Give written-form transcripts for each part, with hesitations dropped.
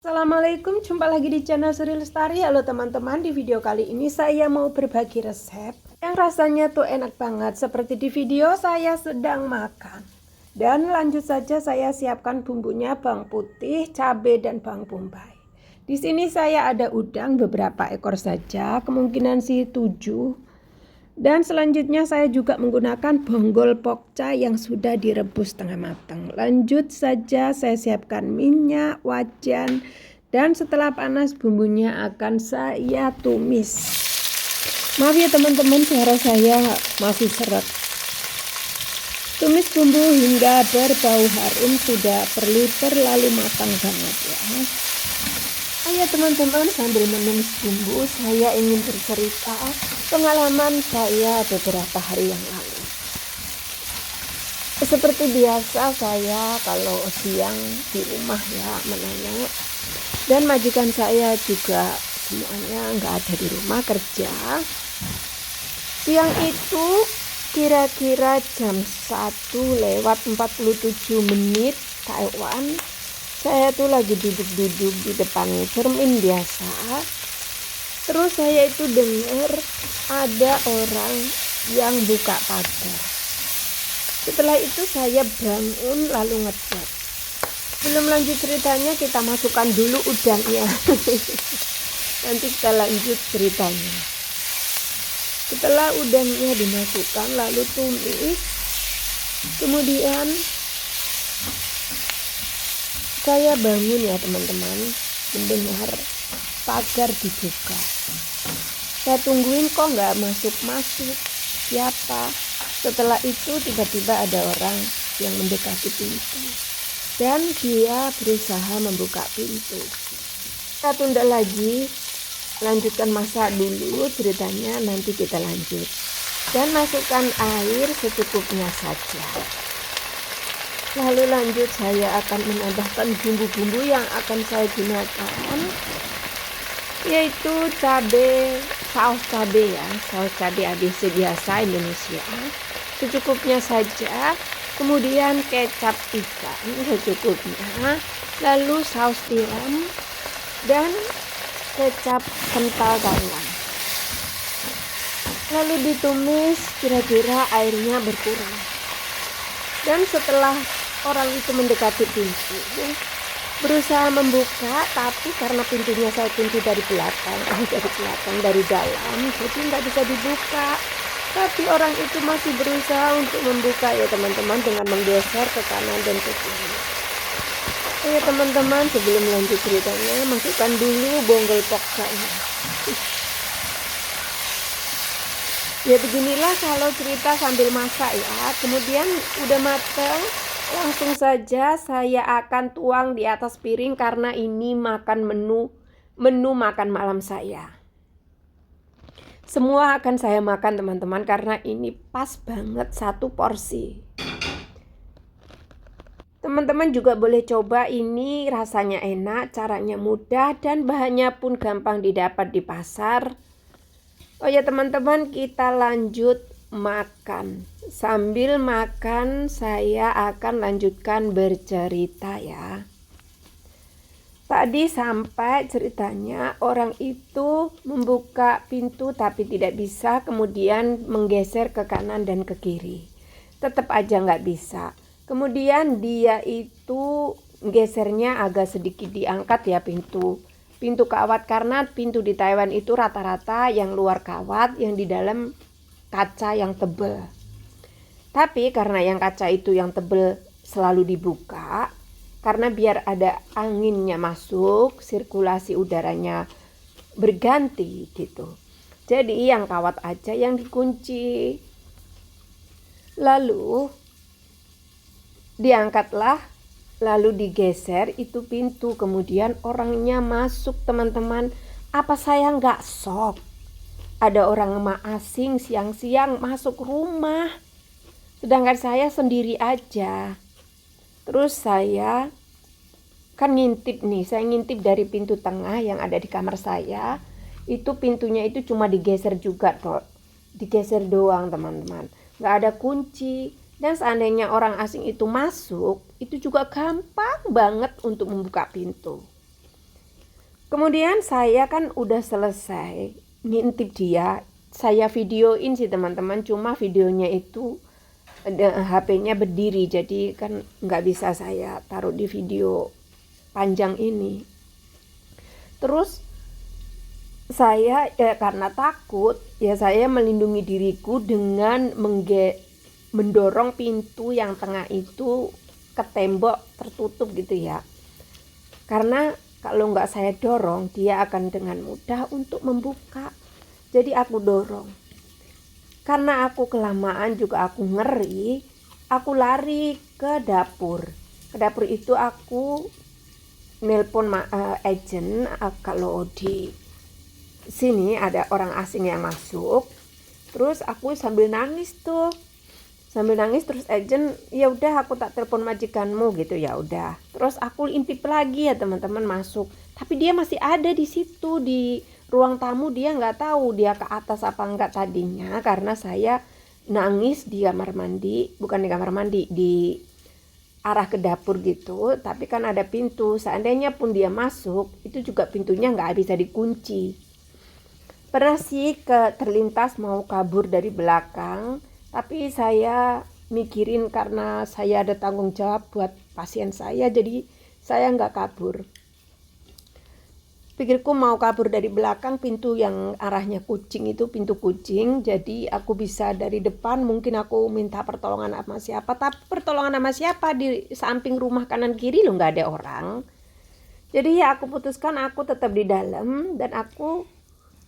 Assalamualaikum, jumpa lagi di channel Sri Lestari. Halo teman-teman, di video kali ini saya mau berbagi resep yang rasanya tuh enak banget. Seperti di video saya sedang makan. Dan lanjut saja, saya siapkan bumbunya: bawang putih, cabai, dan bawang bombay. Di sini saya ada udang beberapa ekor saja, kemungkinan sih 7. Dan selanjutnya saya juga menggunakan bonggol pokca yang sudah direbus setengah matang. Lanjut saja, saya siapkan minyak, wajan, dan setelah panas bumbunya akan saya tumis. Maaf ya teman-teman, suara saya masih seret. Tumis bumbu hingga berbau harum, tidak perlu terlalu matang banget ya. Ayo teman-teman, sambil menumis bumbu saya ingin bercerita pengalaman saya beberapa hari yang lalu. Seperti biasa saya kalau siang di rumah ya menenek, dan majikan saya juga semuanya nggak ada di rumah kerja. Siang itu kira-kira jam 1:47 Taiwan. Saya tuh lagi duduk-duduk di depan cermin biasa. Terus saya itu dengar ada orang yang buka pagar. Setelah itu saya bangun lalu ngecek. Belum lanjut ceritanya, kita masukkan dulu udangnya. Nanti kita lanjut ceritanya. Setelah udangnya dimasukkan lalu tumis, kemudian saya bangun ya teman-teman, mendengar pagar dibuka. Saya tungguin kok nggak masuk-masuk, siapa? Setelah itu tiba-tiba ada orang yang mendekati pintu dan dia berusaha membuka pintu. Kita tunda lagi, lanjutkan masak dulu ceritanya, nanti kita lanjut. Dan masukkan air secukupnya saja. Lalu lanjut saya akan menambahkan bumbu-bumbu yang akan saya gunakan, yaitu cabai, saus cabai ya, saus cabai ABC biasa Indonesia, secukupnya saja. Kemudian kecap ikan secukupnya, lalu saus tiram dan kecap kental bawang. Lalu ditumis kira-kira airnya berkurang. Dan setelah orang itu mendekati pintu, berusaha membuka, tapi karena pintunya saya kunci dari belakang, dari dalam, jadi nggak bisa dibuka. Tapi orang itu masih berusaha untuk membuka ya teman-teman, dengan menggeser ke kanan dan ke kiri. Ya teman-teman, sebelum lanjut ceritanya, masukkan dulu bonggol pokcanya. Ya beginilah kalau cerita sambil masak ya. Kemudian udah matang, langsung saja saya akan tuang di atas piring karena ini makan menu makan malam saya. Semua akan saya makan teman-teman karena ini pas banget satu porsi. Teman-teman juga boleh coba, ini rasanya enak, caranya mudah, dan bahannya pun gampang didapat di pasar. Oh ya teman-teman, kita lanjut makan. Sambil makan saya akan lanjutkan bercerita ya. Tadi sampai ceritanya orang itu membuka pintu tapi tidak bisa, kemudian menggeser ke kanan dan ke kiri. Tetap aja nggak bisa. Kemudian dia itu gesernya agak sedikit diangkat ya pintu kawat, karena pintu di Taiwan itu rata-rata yang luar kawat, yang di dalam kaca yang tebal. Tapi karena yang kaca itu yang tebal selalu dibuka, karena biar ada anginnya masuk, sirkulasi udaranya berganti gitu. Jadi yang kawat aja yang dikunci. Lalu diangkatlah, lalu digeser itu pintu, kemudian orangnya masuk teman-teman. Apa saya nggak shock? Ada orang asing siang-siang masuk rumah, sedangkan saya sendiri aja. Terus saya kan ngintip nih, saya ngintip dari pintu tengah yang ada di kamar saya. Itu pintunya itu cuma digeser juga toh, digeser doang teman-teman, nggak ada kunci. Dan seandainya orang asing itu masuk, itu juga gampang banget untuk membuka pintu. Kemudian saya kan udah selesai ngintip dia, saya videoin sih teman-teman, cuma videonya itu HP-nya berdiri, jadi kan nggak bisa saya taruh di video panjang ini. Terus saya karena takut ya, saya melindungi diriku dengan mendorong pintu yang tengah itu ke tembok tertutup gitu ya, karena kalau nggak saya dorong dia akan dengan mudah untuk membuka. Jadi aku dorong, karena aku kelamaan juga aku ngeri, aku lari ke dapur. Ke dapur itu aku nelpon agent, kalau di sini ada orang asing yang masuk. Terus aku sambil nangis terus agent, ya udah aku tak telepon majikanmu gitu, ya udah. Terus aku intip lagi ya teman-teman, masuk, tapi dia masih ada di situ di ruang tamu. Dia nggak tahu dia ke atas apa enggak tadinya, karena saya nangis di kamar mandi, bukan di kamar mandi, di arah ke dapur gitu, tapi kan ada pintu, seandainya pun dia masuk itu juga pintunya nggak bisa dikunci. Pernah sih terlintas mau kabur dari belakang, tapi saya mikirin karena saya ada tanggung jawab buat pasien saya, jadi saya nggak kabur. Pikirku mau kabur dari belakang, pintu yang arahnya kucing itu pintu kucing, jadi aku bisa dari depan. Mungkin aku minta pertolongan sama siapa, tapi pertolongan sama siapa, di samping rumah kanan kiri lo nggak ada orang. Jadi ya aku putuskan aku tetap di dalam, dan aku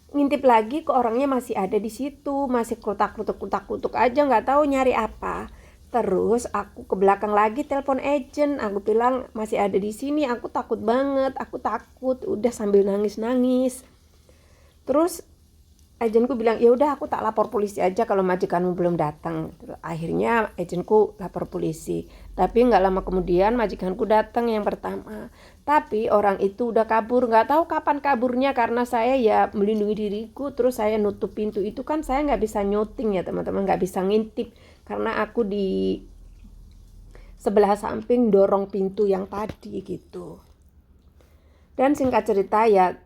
ngintip lagi ke orangnya masih ada di situ, masih kutak-kutuk aja, nggak tahu nyari apa. Terus aku ke belakang lagi telepon agent, aku bilang masih ada di sini, aku takut banget, aku takut, udah sambil nangis. Terus agentku bilang ya udah aku tak lapor polisi aja kalau majikanmu belum datang. Akhirnya agentku lapor polisi, tapi nggak lama kemudian majikanku datang yang pertama, tapi orang itu udah kabur. Nggak tahu kapan kaburnya, karena saya ya melindungi diriku. Terus saya nutup pintu itu, kan saya nggak bisa nyuting ya teman-teman, nggak bisa ngintip karena aku di sebelah samping dorong pintu yang tadi gitu. Dan singkat cerita ya,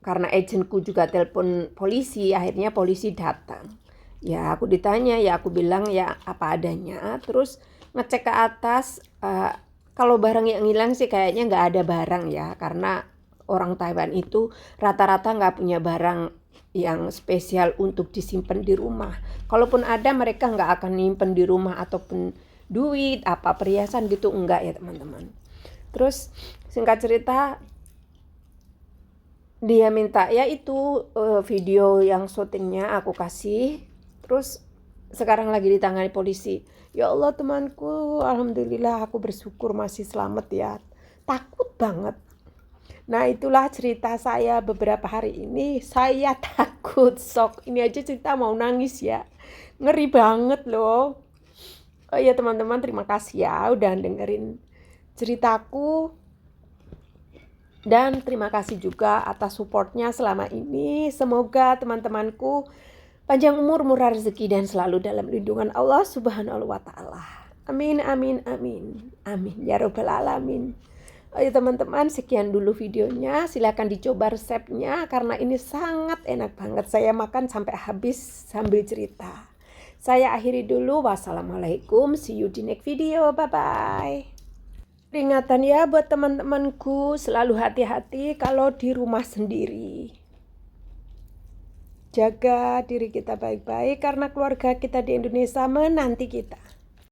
karena agentku juga telepon polisi, akhirnya polisi datang. Ya aku ditanya, ya aku bilang ya apa adanya. Terus ngecek ke atas, kalau barang yang hilang sih kayaknya nggak ada barang ya, karena orang Taiwan itu rata-rata nggak punya barang yang spesial untuk disimpan di rumah. Kalaupun ada, mereka nggak akan nyimpen di rumah, ataupun duit, apa perhiasan gitu, enggak ya teman-teman. Terus singkat cerita, dia minta ya itu video yang syutingnya aku kasih. Terus sekarang lagi ditangani polisi. Ya Allah temanku, alhamdulillah aku bersyukur masih selamat ya. Takut banget. Nah itulah cerita saya beberapa hari ini. Saya takut, shock. Ini aja cerita mau nangis ya. Ngeri banget loh. Oh ya teman-teman, terima kasih ya udah dengerin ceritaku. Dan terima kasih juga atas supportnya selama ini. Semoga teman-temanku panjang umur, murah rezeki, dan selalu dalam lindungan Allah Subhanahu wa Ta'ala. Amin, amin, amin, amin ya Rabbal Alamin. Oh ya teman-teman, sekian dulu videonya. Silahkan dicoba resepnya karena ini sangat enak banget. Saya makan sampai habis sambil cerita. Saya akhiri dulu. Wassalamualaikum. See you di next video. Bye-bye. Peringatan ya buat teman-temanku, selalu hati-hati kalau di rumah sendiri. Jaga diri kita baik-baik karena keluarga kita di Indonesia menanti kita.